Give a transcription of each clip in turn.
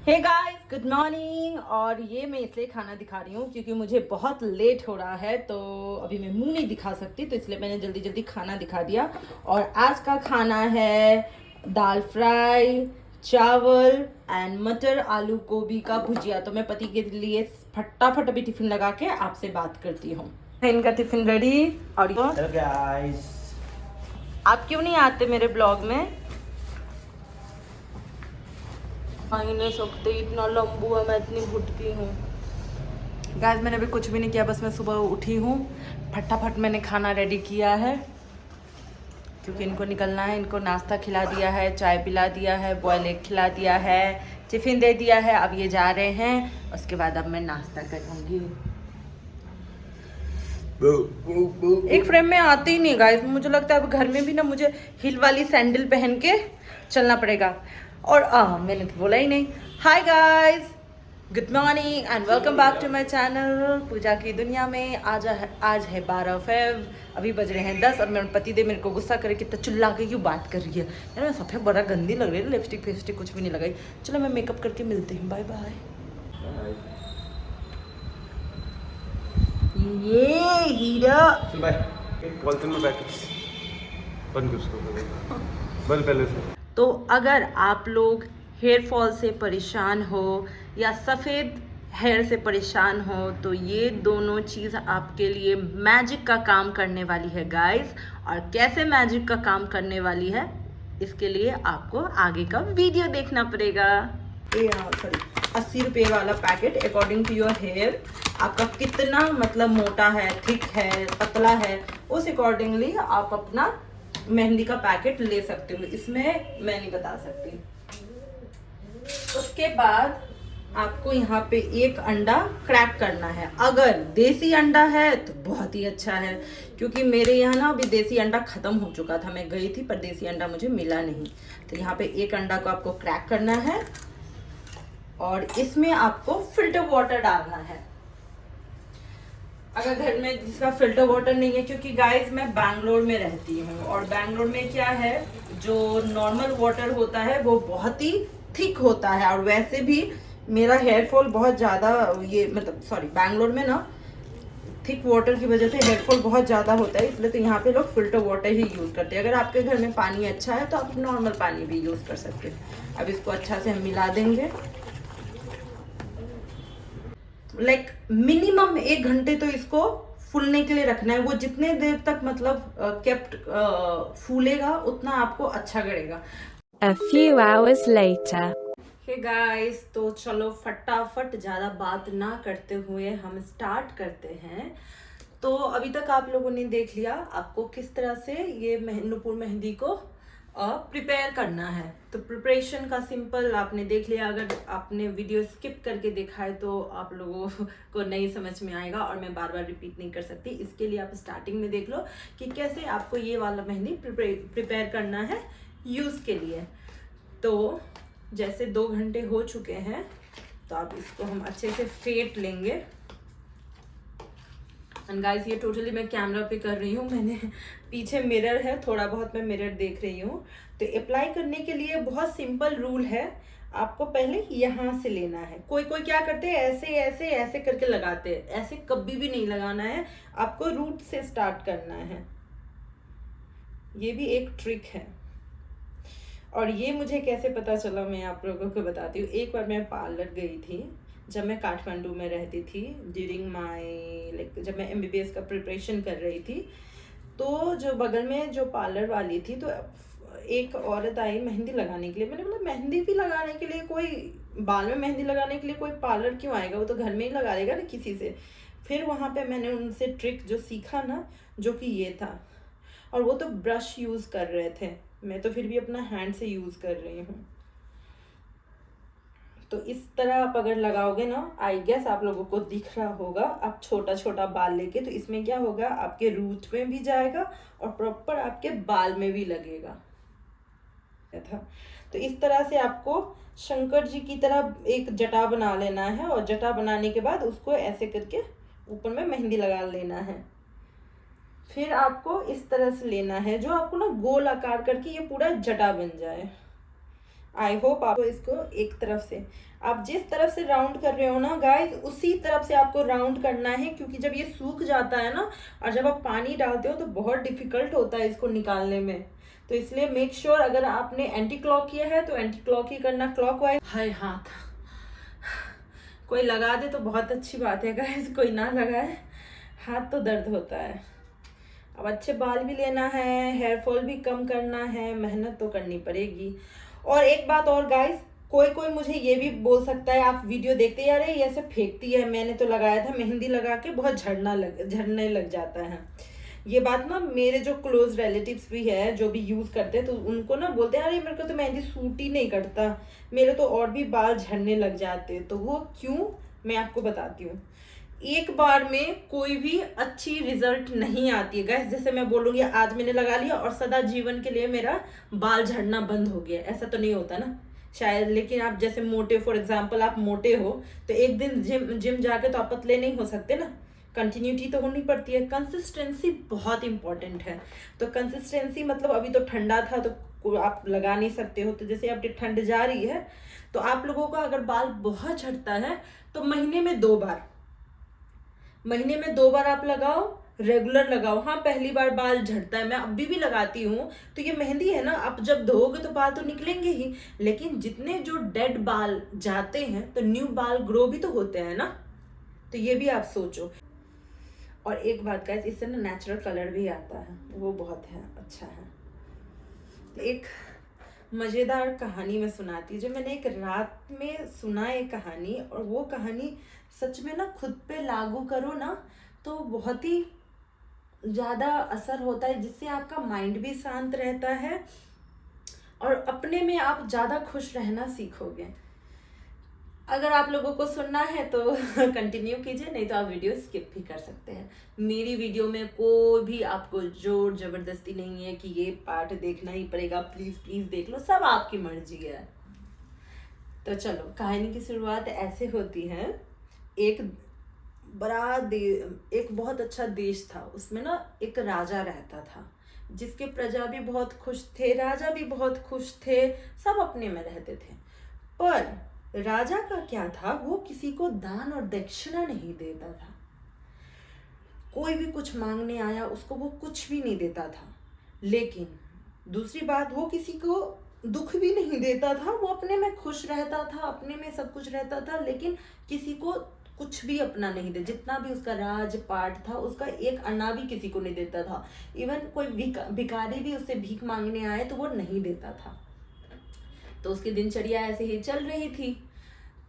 Hey guys, good morning. और ये मैं इसलिए खाना दिखा रही हूँ क्योंकि मुझे बहुत लेट हो रहा है, तो अभी मैं मुंह नहीं दिखा सकती, तो इसलिए मैंने जल्दी जल्दी खाना दिखा दिया। और आज का खाना है दाल फ्राई, चावल एंड मटर आलू गोभी का भुजिया। तो मैं पति के लिए फटाफट अभी टिफिन लगा के आपसे बात करती हूँ। इनका टिफिन रेडी। और हेलो गाइस। आप क्यों नहीं आते मेरे ब्लॉग में? आ ही नहीं सकते, इतना लंबू है, मैं इतनी भुटकी हूँ। गाइस मैंने अभी कुछ भी नहीं किया, बस मैं सुबह उठी हूँ, फटाफट मैंने खाना रेडी किया है क्योंकि इनको निकलना है। इनको नाश्ता खिला दिया है, चाय पिला दिया है, बॉयल एग खिला दिया है, टिफ़िन दे दिया है। अब ये जा रहे हैं, उसके बाद अब मैं नाश्ता करूँगी। एक फ्रेम में आते ही नहीं गाइस, मुझे लगता है अब घर में भी ना मुझे हिल वाली सैंडल पहन के चलना पड़ेगा। और मैंने तो बोला ही नहीं। Hi guys, good morning and welcome back to my channel Pooja की दुनिया में। आज है 12 फेब, अभी बज रहे हैं 10 और मेरे पति देव मेरे को गुस्सा करे कितना चिल्ला के क्यों बात कर रही है यार। मैं सफ़ेद बड़ा गंदी लग रही है, लिपस्टिक फिपस्टिक कुछ भी नहीं लगाई। चलो मैं मेकअप करके मिलती हूँ, बाय बाय। ये हीरा बाय। पॉलिथीन में पैक बंद कर उसको, बंद पहले से। तो अगर आप लोग हेयर फॉल से परेशान हो या सफ़ेद हेयर से परेशान हो तो ये दोनों चीज़ आपके लिए मैजिक का काम करने वाली है गाइस। और कैसे मैजिक का काम करने वाली है, इसके लिए आपको आगे का वीडियो देखना पड़ेगा। सॉरी, 80 रुपये वाला packet according to your hair, आपका कितना मतलब मोटा है, थिक है, पतला है, उस अकॉर्डिंगली आप अपना मेहंदी का पैकेट ले सकते हो। इसमें मैं नहीं बता सकती। उसके बाद आपको यहाँ पे एक अंडा क्रैक करना है। अगर देसी अंडा है तो बहुत ही अच्छा है, क्योंकि मेरे यहाँ ना अभी देसी अंडा खत्म हो चुका था। मैं गई थी पर देसी अंडा मुझे मिला नहीं। तो यहाँ पे एक अंडा को आपको क्रैक करना है और इसमें आपको फिल्टर वाटर डालना है। अगर घर में जिसका फिल्टर वाटर नहीं है, क्योंकि गाइस मैं बैंगलोर में रहती हूँ और बैंगलोर में क्या है, जो नॉर्मल वाटर होता है वो बहुत ही थिक होता है। और वैसे भी मेरा हेयर फॉल बहुत ज़्यादा, ये मतलब सॉरी, बैंगलोर में ना थिक वाटर की वजह से हेयर फॉल बहुत ज़्यादा होता है, इसलिए तो यहाँ पे लोग फिल्टर वाटर ही यूज़ करते हैं। अगर आपके घर में पानी अच्छा है तो आप नॉर्मल पानी भी यूज़ कर सकते हैं। अब इसको अच्छा से हम मिला देंगे। लाइक मिनिमम 1 घंटे तो इसको फूलने के लिए रखना है। वो जितने देर तक मतलब केप्ट फूलेगा उतना आपको अच्छा करेगा। A few hours later. Hey guys, तो चलो फटाफट ज़्यादा बात ना करते हुए हम स्टार्ट करते हैं। तो अभी तक आप लोगों ने देख लिया आपको किस तरह से ये नुपुर मेहंदी को प्रिपेयर करना है। तो प्रिपरेशन का सिंपल आपने देख लिया। अगर आपने वीडियो स्किप करके देखा है तो आप लोगों को नहीं समझ में आएगा और मैं बार बार रिपीट नहीं कर सकती। इसके लिए आप स्टार्टिंग में देख लो कि कैसे आपको ये वाला मेहंदी प्रिपेयर करना है यूज़ के लिए। तो जैसे 2 घंटे हो चुके हैं तो अब इसको हम अच्छे से फेंट लेंगे। एंड गाइस, ये टोटली मैं कैमरा पे कर रही हूँ, मैंने पीछे मिरर है, थोड़ा बहुत मैं मिरर देख रही हूँ। तो अप्लाई करने के लिए बहुत सिंपल रूल है, आपको पहले यहाँ से लेना है। कोई कोई क्या करते हैं, ऐसे ऐसे ऐसे करके लगाते हैं, ऐसे कभी भी नहीं लगाना है, आपको रूट से स्टार्ट करना है। ये भी एक ट्रिक है। और ये मुझे कैसे पता चला मैं आप लोगों को बताती हूँ। एक बार मैं पार्लर गई थी जब मैं काठमांडू में रहती थी, ड्यूरिंग माय लाइक जब मैं MBBS का प्रिपरेशन कर रही थी। तो जो बगल में जो पार्लर वाली थी, तो एक औरत आई मेहंदी लगाने के लिए। मैंने बोला मेहंदी भी लगाने के लिए कोई, बाल में मेहंदी लगाने के लिए कोई पार्लर क्यों आएगा, वो तो घर में ही लगा लेगा ना किसी से। फिर वहाँ पे मैंने उनसे ट्रिक जो सीखा ना, जो कि ये था। और वो तो ब्रश यूज़ कर रहे थे, मैं तो फिर भी अपना हैंड से यूज़ कर रही हूँ। तो इस तरह आप अगर लगाओगे ना, आई गेस आप लोगों को दिख रहा होगा, आप छोटा छोटा बाल लेके, तो इसमें क्या होगा, आपके रूट में भी जाएगा और प्रॉपर आपके बाल में भी लगेगा था। तो इस तरह से आपको शंकर जी की तरह एक जटा बना लेना है और जटा बनाने के बाद उसको ऐसे करके ऊपर में मेहंदी लगा लेना है। फिर आपको इस तरह से लेना है जो आपको ना गोल आकार करके ये पूरा जटा बन जाए। आई होप आपको इसको एक तरफ से, आप जिस तरफ से राउंड कर रहे हो ना गाइस, उसी तरफ से आपको राउंड करना है, क्योंकि जब ये सूख जाता है ना और जब आप पानी डालते हो तो बहुत डिफिकल्ट होता है इसको निकालने में। तो इसलिए मेक श्योर अगर आपने एंटी क्लॉक किया है तो एंटी क्लॉक ही करना, क्लॉकवाइज। हाय हाथ, कोई लगा दे तो बहुत अच्छी बात है गाइस, कोई ना लगाए, हाथ तो दर्द होता है। अब अच्छे बाल भी लेना है, हेयर फॉल भी कम करना है, मेहनत तो करनी पड़ेगी। और एक बात और गाइस, कोई कोई मुझे ये भी बोल सकता है, आप वीडियो देखते यार ये ऐसे फेंकती है, मैंने तो लगाया था मेहंदी लगा के बहुत झड़ने लग जाता है। ये बात ना मेरे जो क्लोज रिलेटिव्स भी है जो भी यूज करते हैं तो उनको ना बोलते हैं अरे मेरे को तो मेहंदी सूट ही नहीं करता, मेरे तो और भी बाल झड़ने लग जाते। तो वो क्यों, मैं आपको बताती हूँ। एक बार में कोई भी अच्छी रिजल्ट नहीं आती है गाइस। जैसे मैं बोलूंगी आज मैंने लगा लिया और सदा जीवन के लिए मेरा बाल झड़ना बंद हो गया, ऐसा तो नहीं होता ना शायद। लेकिन आप जैसे मोटे, फॉर एग्जांपल आप मोटे हो तो एक दिन जिम जाके तो आप पतले नहीं हो सकते ना, कंटिन्यूटी तो होनी पड़ती है। कंसिस्टेंसी बहुत इंपॉर्टेंट है। तो कंसिस्टेंसी मतलब अभी तो ठंडा था तो आप लगा नहीं सकते हो, तो जैसे अब ठंड जा रही है तो आप लोगों का अगर बाल बहुत झड़ता है तो महीने में 2 बार आप लगाओ, रेगुलर लगाओ। हाँ पहली बार बाल झड़ता है, मैं अभी भी लगाती हूँ, तो ये मेहंदी है ना, आप जब धोओगे तो बाल तो निकलेंगे ही, लेकिन जितने जो डेड बाल जाते हैं तो न्यू बाल ग्रो भी तो होते हैं ना, तो ये भी आप सोचो। और एक बात गाइस, इससे ना नेचुरल कलर भी आता है, वो बहुत है अच्छा है। एक मज़ेदार कहानी मैं सुनाती हूँ, जो मैंने एक रात में सुना एक कहानी, और वो कहानी सच में ना खुद पे लागू करो ना तो बहुत ही ज़्यादा असर होता है, जिससे आपका माइंड भी शांत रहता है और अपने में आप ज़्यादा खुश रहना सीखोगे। अगर आप लोगों को सुनना है तो कंटिन्यू कीजिए, नहीं तो आप वीडियो स्किप भी कर सकते हैं। मेरी वीडियो में कोई भी आपको जोर जबरदस्ती नहीं है कि ये पार्ट देखना ही पड़ेगा, प्लीज प्लीज देख लो, सब आपकी मर्जी है। तो चलो कहानी की शुरुआत ऐसे होती है। एक बहुत अच्छा देश था, उसमें ना एक राजा रहता था, जिसके प्रजा भी बहुत खुश थे, राजा भी बहुत खुश थे, सब अपने में रहते थे। पर राजा का क्या था, वो किसी को दान और दक्षिणा नहीं देता था। कोई भी कुछ मांगने आया उसको वो कुछ भी नहीं देता था। लेकिन दूसरी बात, वो किसी को दुख भी नहीं देता था, वो अपने में खुश रहता था, अपने में सब कुछ रहता था, लेकिन किसी को कुछ भी अपना नहीं दे। जितना भी उसका राजपाट था उसका एक अन्ना भी किसी को नहीं देता था। इवन कोई भिखारी भी उससे भीख मांगने आए तो वो नहीं देता था। तो उसकी दिनचर्या ऐसे ही चल रही थी।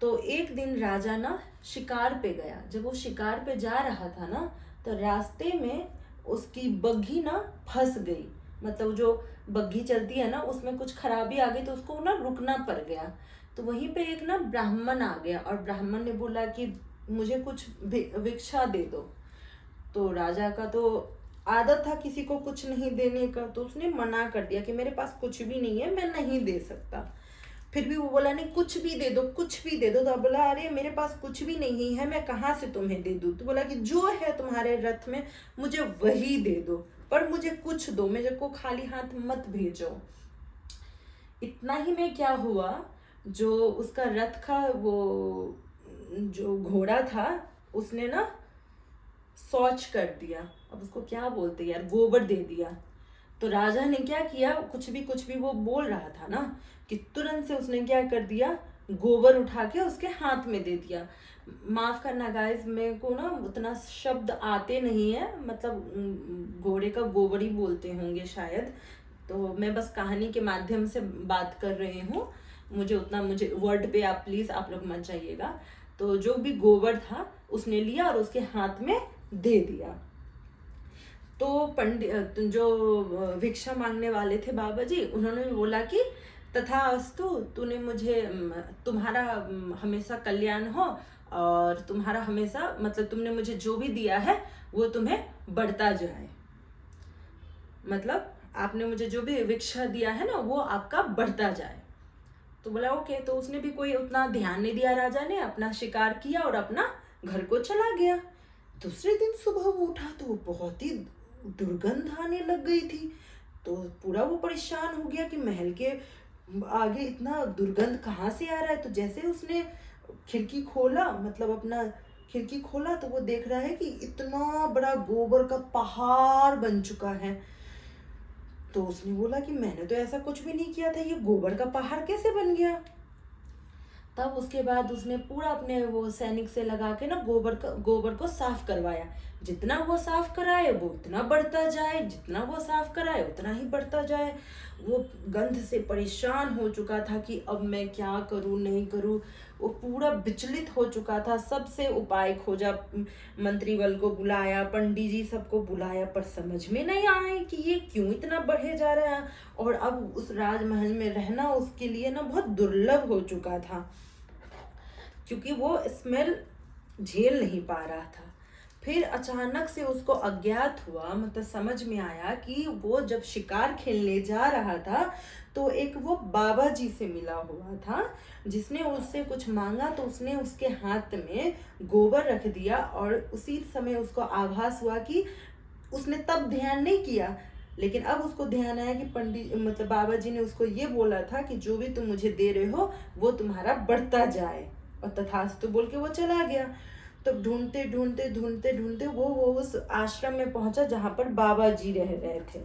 तो एक दिन राजा ना शिकार पे गया। जब वो शिकार पे जा रहा था ना तो रास्ते में उसकी बग्घी ना फंस गई, मतलब जो बग्घी चलती है ना उसमें कुछ खराबी आ गई तो उसको ना रुकना पड़ गया। तो वहीं पे एक ना ब्राह्मण आ गया और ब्राह्मण ने बोला कि मुझे कुछ भिक्षा दे दो। तो राजा का तो आदत था किसी को कुछ नहीं देने का, तो उसने मना कर दिया कि मेरे पास कुछ भी नहीं है, मैं नहीं दे सकता। फिर भी वो बोला नहीं कुछ भी दे दो, कुछ भी दे दो। तो बोला अरे मेरे पास कुछ भी नहीं है, मैं कहाँ से तुम्हें दे दूँ। तो बोला कि जो है तुम्हारे रथ में मुझे वही दे दो, पर मुझे कुछ दो, मेरे को खाली हाथ मत भेजो। इतना ही में क्या हुआ, जो उसका रथ का वो जो घोड़ा था उसने ना शौच कर दिया। अब उसको क्या बोलते यार, गोबर दे दिया। तो राजा ने क्या किया, कुछ भी वो बोल रहा था ना, कि तुरंत से उसने क्या कर दिया, गोबर उठा के उसके हाथ में दे दिया। माफ करना गाइस, मेरे को ना उतना शब्द आते नहीं है, मतलब घोड़े का गोबर ही बोलते होंगे शायद। तो मैं बस कहानी के माध्यम से बात कर रही हूँ, मुझे वर्ड पे आप प्लीज आप लोग मत जाइएगा। तो जो भी गोबर था उसने लिया और उसके हाथ में दे दिया। तो पंडित जो भिक्षा मांगने वाले थे बाबा जी, उन्होंने भी बोला कि तथास्तु, तूने मुझे तुम्हारा हमेशा कल्याण हो और तुम्हारा हमेशा मतलब तुमने मुझे जो भी दिया है वो तुम्हें बढ़ता जाए, मतलब आपने मुझे जो भी भिक्षा दिया है ना वो आपका बढ़ता जाए। तो बोला ओके। तो उसने भी कोई उतना ध्यान नहीं दिया, राजा ने अपना शिकार किया और अपना घर को चला गया। दूसरे दिन सुबह वो उठा तो वो बहुत ही दुर्गंध आने लग गई थी। तो पूरा वो परेशान हो गया कि महल के आगे इतना दुर्गंध कहाँ से आ रहा है। तो जैसे उसने खिड़की खोला, मतलब अपना खिड़की खोला, तो वो देख रहा है कि इतना बड़ा गोबर का पहाड़ बन चुका है। तो उसने बोला कि मैंने तो ऐसा कुछ भी नहीं किया था, ये गोबर का पहाड़ कैसे बन गया। तब उसके बाद उसने पूरा अपने वो सैनिक से लगा के ना गोबर को साफ करवाया। जितना वो साफ कराए वो उतना बढ़ता जाए, जितना वो साफ कराए उतना ही बढ़ता जाए। वो गंध से परेशान हो चुका था कि अब मैं क्या करूं नहीं करूं। वो पूरा विचलित हो चुका था। सबसे उपाय खोजा, मंत्रीवल को बुलाया, पंडित जी सबको बुलाया, पर समझ में नहीं आया कि ये क्यों इतना बढ़े जा रहा है। और अब उस राजमहल में रहना उसके लिए ना बहुत दुर्लभ हो चुका था, क्योंकि वो स्मेल झेल नहीं पा रहा था। फिर अचानक से उसको अज्ञात हुआ, मतलब समझ में आया कि वो जब शिकार खेलने जा रहा था तो एक वो बाबा जी से मिला हुआ था, जिसने उससे कुछ मांगा। तो उसने उसके हाथ में गोबर रख दिया, और उसी समय उसको आभास हुआ कि उसने तब ध्यान नहीं किया, लेकिन अब उसको ध्यान आया कि पंडित मतलब बाबा जी ने उसको ये बोला था कि जो भी तुम मुझे दे रहे हो वो तुम्हारा बढ़ता जाए, और तथास्तु बोल के वो चला गया। तो ढूंढते ढूंढते ढूंढते ढूंढते वो उस आश्रम में पहुंचा जहाँ पर बाबा जी रह रहे थे।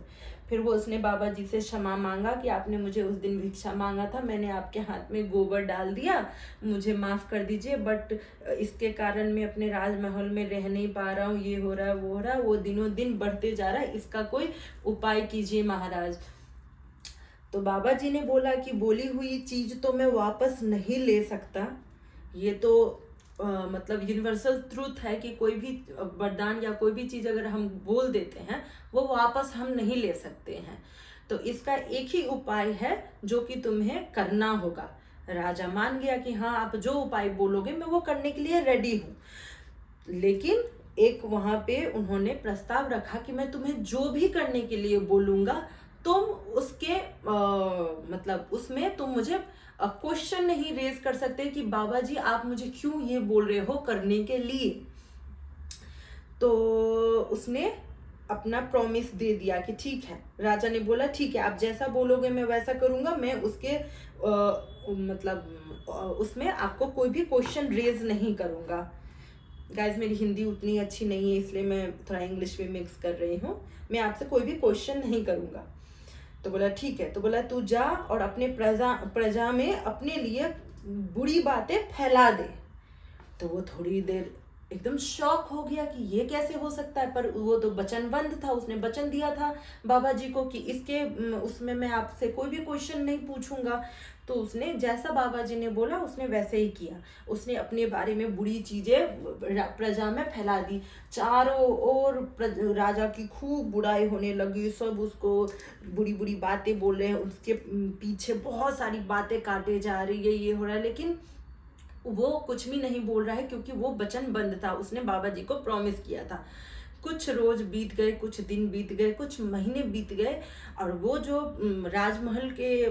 फिर वो उसने बाबा जी से क्षमा मांगा कि आपने मुझे उस दिन भिक्षा मांगा था, मैंने आपके हाथ में गोबर डाल दिया, मुझे माफ़ कर दीजिए, बट इसके कारण मैं अपने राजमहल में रह नहीं पा रहा हूँ, ये हो रहा है वो हो रहा है, वो दिनों दिन बढ़ते जा रहा है, इसका कोई उपाय कीजिए महाराज। तो बाबा जी ने बोला कि बोली हुई चीज़ तो मैं वापस नहीं ले सकता, ये तो मतलब यूनिवर्सल ट्रूथ है कि कोई भी वरदान या कोई भी चीज़ अगर हम बोल देते हैं वो वापस हम नहीं ले सकते हैं। तो इसका एक ही उपाय है जो कि तुम्हें करना होगा। राजा मान गया कि हाँ, आप जो उपाय बोलोगे मैं वो करने के लिए रेडी हूँ। लेकिन एक वहाँ पे उन्होंने प्रस्ताव रखा कि मैं तुम्हें जो भी करने के लिए बोलूँगा तुम उसके मतलब उसमें तुम मुझे क्वेश्चन नहीं रेज कर सकते कि बाबा जी आप मुझे क्यों ये बोल रहे हो करने के लिए। तो उसने अपना प्रॉमिस दे दिया कि ठीक है। राजा ने बोला ठीक है, आप जैसा बोलोगे मैं वैसा करूँगा, मैं उसके उसमें आपको कोई भी क्वेश्चन रेज नहीं करूँगा। गाइज मेरी हिंदी उतनी अच्छी नहीं है, इसलिए मैं थोड़ा इंग्लिश में मिक्स कर रही हूँ। मैं आपसे कोई भी क्वेश्चन नहीं करूँगा। तो बोला ठीक है। तो बोला तू जा और अपने प्रजा में अपने लिए बुरी बातें फैला दे। तो वो थोड़ी देर एकदम शॉक हो गया कि ये कैसे हो सकता है, पर वो तो वचनबद्ध था, उसने वचन दिया था बाबा जी को कि इसके उसमें मैं आपसे कोई भी क्वेश्चन नहीं पूछूंगा। तो उसने जैसा बाबा जी ने बोला उसने वैसे ही किया। उसने अपने बारे में बुरी चीजें प्रजा में फैला दी। चारों ओर राजा की खूब बुराई होने लगी, सब उसको बुरी बुरी बातें बोल रहे हैं, उसके पीछे बहुत सारी बातें काटे जा रही है, ये हो रहा है, लेकिन वो कुछ भी नहीं बोल रहा है क्योंकि वो वचनबद्ध था, उसने बाबा जी को प्रॉमिस किया था। कुछ रोज बीत गए, कुछ दिन बीत गए, कुछ महीने बीत गए, और वो जो राजमहल के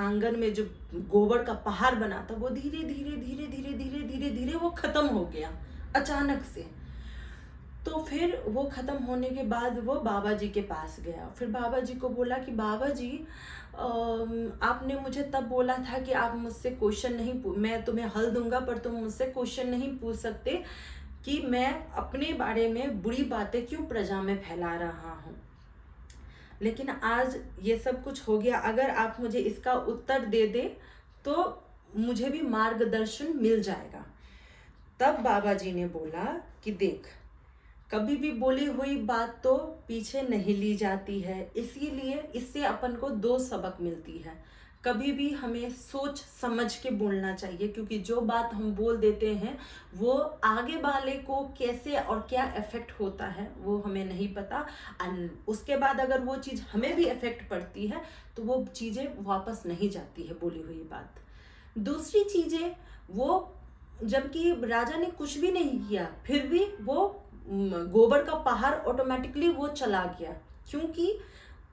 आंगन में जो गोबर का पहाड़ बना था वो धीरे धीरे धीरे धीरे धीरे धीरे धीरे वो खत्म हो गया अचानक से। तो फिर वो खत्म होने के बाद वो बाबा जी के पास गया। फिर बाबा जी को बोला कि बाबा जी आपने मुझे तब बोला था कि आप मुझसे क्वेश्चन नहीं मैं तुम्हें हल दूंगा, पर तुम मुझसे क्वेश्चन नहीं पूछ सकते कि मैं अपने बारे में बुरी बातें क्यों प्रजा में फैला रहा हूँ। लेकिन आज ये सब कुछ हो गया, अगर आप मुझे इसका उत्तर दे दे तो मुझे भी मार्गदर्शन मिल जाएगा। तब बाबा जी ने बोला कि देख, कभी भी बोली हुई बात तो पीछे नहीं ली जाती है, इसीलिए इससे अपन को दो सबक मिलती है। कभी भी हमें सोच समझ के बोलना चाहिए, क्योंकि जो बात हम बोल देते हैं वो आगे वाले को कैसे और क्या इफेक्ट होता है वो हमें नहीं पता। उसके बाद अगर वो चीज़ हमें भी इफेक्ट पड़ती है तो वो चीज़ें वापस नहीं जाती है बोली हुई बात। दूसरी चीज़ें, वो जबकि राजा ने कुछ भी नहीं किया फिर भी वो गोबर का पहाड़ ऑटोमेटिकली वो चला गया, क्योंकि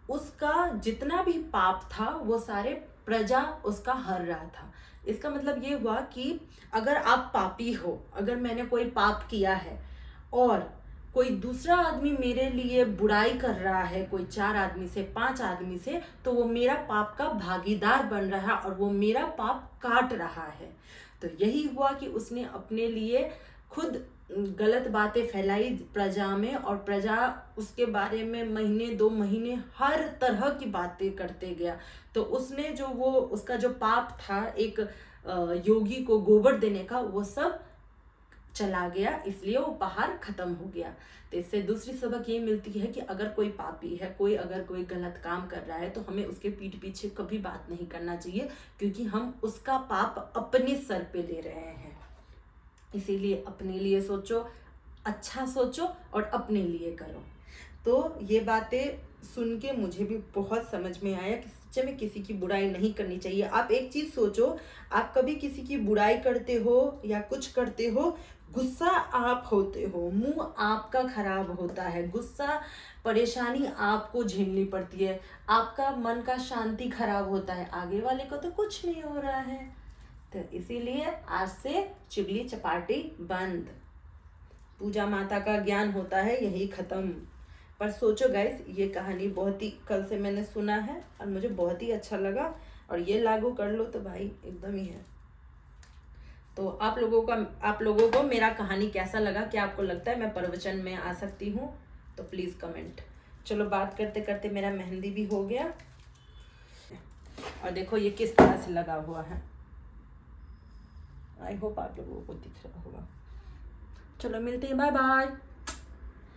उसका जितना भी पाप था वो सारे प्रजा उसका हर रहा था। इसका मतलब ये हुआ कि अगर आप पापी हो, अगर मैंने कोई पाप किया है और कोई दूसरा आदमी मेरे लिए बुराई कर रहा है, कोई 4 आदमी से, 5 आदमी से, तो वो मेरा पाप का भागीदार बन रहा है और वो मेरा पाप काट रहा है। तो यही हुआ कि उसने अपने लिए खुद गलत बातें फैलाई प्रजा में, और प्रजा उसके बारे में महीने 2 महीने हर तरह की बातें करते गया। तो उसने जो वो उसका जो पाप था एक योगी को गोबर देने का, वो सब चला गया, इसलिए वो पहाड़ खत्म हो गया। तो इससे दूसरी सबक ये मिलती है कि अगर कोई पापी है, अगर कोई गलत काम कर रहा है, तो हमें उसके पीठ पीछे कभी बात नहीं करना चाहिए, क्योंकि हम उसका पाप अपने सर पे ले रहे हैं। इसीलिए अपने लिए सोचो, अच्छा सोचो और अपने लिए करो। तो ये बातें सुन के मुझे भी बहुत समझ में आया कि सच्चे में किसी की बुराई नहीं करनी चाहिए। आप एक चीज़ सोचो, आप कभी किसी की बुराई करते हो या कुछ करते हो, गुस्सा आप होते हो, मुंह आपका खराब होता है, गुस्सा परेशानी आपको झेलनी पड़ती है, आपका मन का शांति खराब होता है, आगे वाले को तो कुछ नहीं हो रहा है। तो इसीलिए आज से चुगली चपाटी बंद, पूजा माता का ज्ञान होता है यही खत्म। पर सोचो गाइस, ये कहानी बहुत ही कल से मैंने सुना है और मुझे बहुत ही अच्छा लगा, और ये लागू कर लो तो भाई एकदम ही है। तो आप लोगों को मेरा कहानी कैसा लगा? क्या आपको लगता है मैं प्रवचन में आ सकती हूँ? तो प्लीज़ कमेंट। चलो बात करते करते मेरा मेहंदी भी हो गया, और देखो ये किस तरह से लगा हुआ है। आई होप आप लोगों को दिख रहा होगा। चलो मिलते हैं, बाय बाय।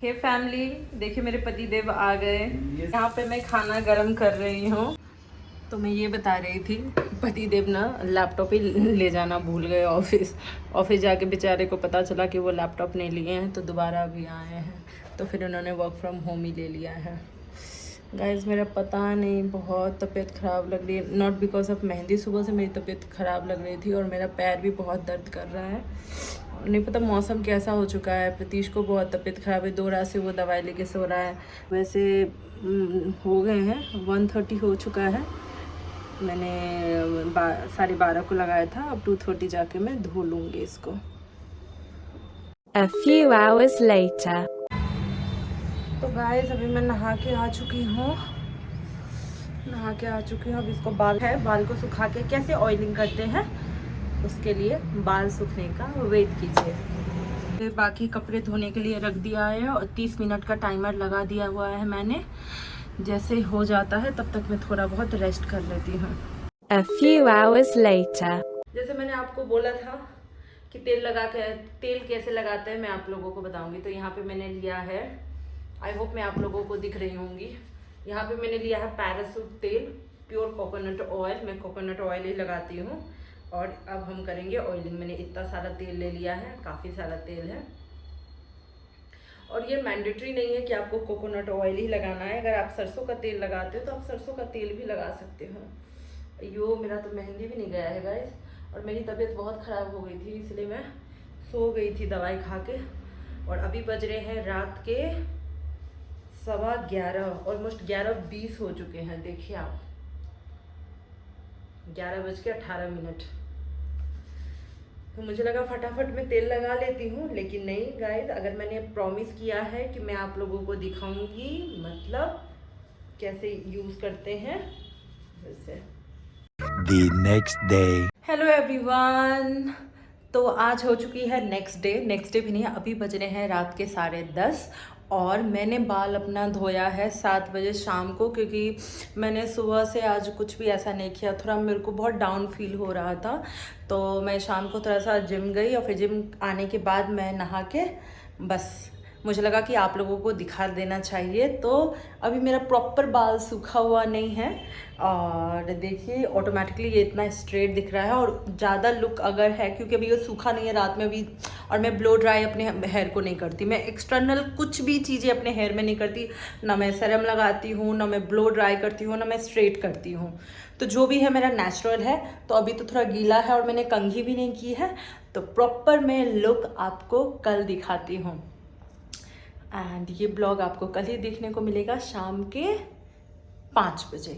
हे फैमिली, देखिए मेरे पतिदेव आ गए। यहाँ पे मैं खाना गरम कर रही हूँ। तो मैं ये बता रही थी, पतिदेव ना लैपटॉप ही ले जाना भूल गए ऑफिस जाके बेचारे को पता चला कि वो लैपटॉप नहीं लिए हैं, तो दोबारा अभी आए हैं, तो फिर उन्होंने वर्क फ्रॉम होम ही ले लिया है। गाइस मेरा पता नहीं, बहुत तबीयत ख़राब लग रही है, नॉट बिकॉज ऑफ मेहंदी। सुबह से मेरी तबीयत ख़राब लग रही थी और मेरा पैर भी बहुत दर्द कर रहा है। नहीं पता मौसम कैसा हो चुका है। प्रतीश को बहुत तबीयत ख़राब है, 2 रात से वो दवाई लेके सो रहा है। वैसे हो गए हैं 1:30 हो चुका है। मैंने 12:30 को लगाया था, अब 2:30 जाके मैं धो लूँगी इसको। A few hours later. तो गाइस अभी मैं नहा के आ चुकी हूँ। अब इसको बाल को सुखा के कैसे ऑयलिंग करते हैं, उसके लिए बाल सूखने का वेट कीजिए। बाकी कपड़े धोने के लिए रख दिया है और 30 मिनट का टाइमर लगा दिया हुआ है मैंने। जैसे हो जाता है तब तक मैं थोड़ा बहुत रेस्ट कर लेती हूँ। A few hours later. जैसे मैंने आपको बोला था कि तेल कैसे लगाते हैं मैं आप लोगों को बताऊंगी। तो यहाँ पे मैंने लिया है, आई होप मैं आप लोगों को दिख रही होंगी, यहाँ पे मैंने लिया है पैराशूट तेल, प्योर कोकोनट ऑयल। मैं कोकोनट ऑयल ही लगाती हूँ। और अब हम करेंगे ऑयलिंग। मैंने इतना सारा तेल ले लिया है, काफ़ी सारा तेल है। और ये मैंडेटरी नहीं है कि आपको कोकोनट ऑयल ही लगाना है। अगर आप सरसों का तेल लगाते हो तो आप सरसों का तेल भी लगा सकते हो। यो मेरा तो मेहंदी भी नहीं गया है गाइस, और मेरी तबीयत बहुत ख़राब हो गई थी, इसलिए मैं सो गई थी दवाई खा के। और अभी बज रहे हैं रात के 11:15, ऑलमोस्ट 11:20 हो चुके हैं। देखिए आप, 11:18। तो मुझे लगा फटाफट मैं तेल लगा लेती हूँ, लेकिन नहीं गाइस, अगर मैंने प्रॉमिस किया है कि मैं आप लोगों को दिखाऊंगी मतलब कैसे यूज़ करते हैं वैसे। The next day. Hello everyone, तो आज हो चुकी है नेक्स्ट डे भी नहीं, अभी बज रहे हैं रात के 10:30 और मैंने बाल अपना धोया है 7 बजे शाम को, क्योंकि मैंने सुबह से आज कुछ भी ऐसा नहीं किया। थोड़ा मेरे को बहुत डाउन फील हो रहा था, तो मैं शाम को थोड़ा सा जिम गई और फिर जिम आने के बाद मैं नहा के बस मुझे लगा कि आप लोगों को दिखा देना चाहिए। तो अभी मेरा प्रॉपर बाल सूखा हुआ नहीं है और देखिए ऑटोमेटिकली ये इतना स्ट्रेट दिख रहा है। और ज़्यादा लुक अगर है, क्योंकि अभी ये सूखा नहीं है रात में भी, और मैं ब्लो ड्राई अपने हेयर को नहीं करती, मैं एक्सटर्नल कुछ भी चीज़ें अपने हेयर में नहीं करती, ना मैं सीरम लगाती हूँ, ना मैं ब्लो ड्राई करती हूँ, ना मैं स्ट्रेट करती हूँ। तो जो भी है मेरा नेचुरल है। तो अभी तो थोड़ा गीला है और मैंने कंघी भी नहीं की है, तो प्रॉपर मैं लुक आपको कल दिखाती हूँ। एंड ये ब्लॉग आपको कल ही देखने को मिलेगा शाम के 5 बजे।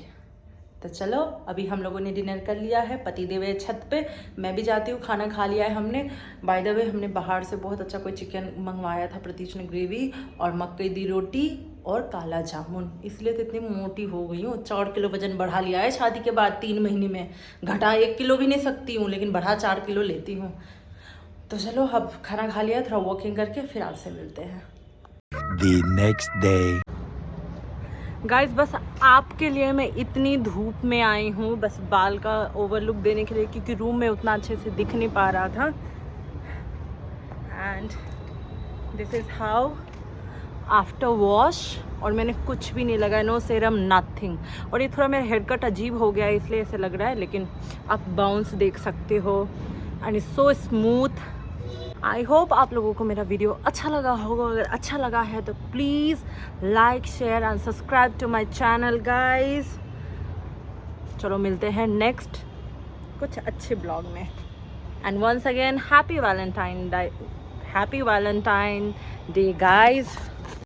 तो चलो अभी हम लोगों ने डिनर कर लिया है, पति देव है छत पे, मैं भी जाती हूँ, खाना खा लिया है हमने। बाय द वे हमने बाहर से बहुत अच्छा कोई चिकन मंगवाया था, प्रतीश ने ग्रेवी और मक्के दी रोटी और काला जामुन, इसलिए तो इतनी मोटी हो गई हूँ। 4 किलो वजन बढ़ा लिया है शादी के बाद 3 महीने में। घटा 1 किलो भी नहीं सकती हूँ, लेकिन बढ़ा 4 किलो लेती हूँ। तो चलो अब खाना खा लिया, थोड़ा वॉकिंग करके फिर आपसे मिलते हैं। The next day. गाइस बस आपके लिए मैं इतनी धूप में आई हूँ, बस बाल का ओवरलुक देने के लिए, क्योंकि रूम में उतना अच्छे से दिख नहीं पा रहा था। And this is how after wash, और मैंने कुछ भी नहीं लगाया, नो सेरम नथिंग। और ये थोड़ा मेरा हेयर कट अजीब हो गया है इसलिए ऐसे लग रहा है, लेकिन आप बाउंस देख सकते हो and it's so smooth. I hope आप लोगों को मेरा वीडियो अच्छा लगा होगा। अगर अच्छा लगा है तो please like share and subscribe to my channel guys. चलो मिलते हैं नेक्स्ट कुछ अच्छे ब्लॉग में। And once again happy Valentine day guys.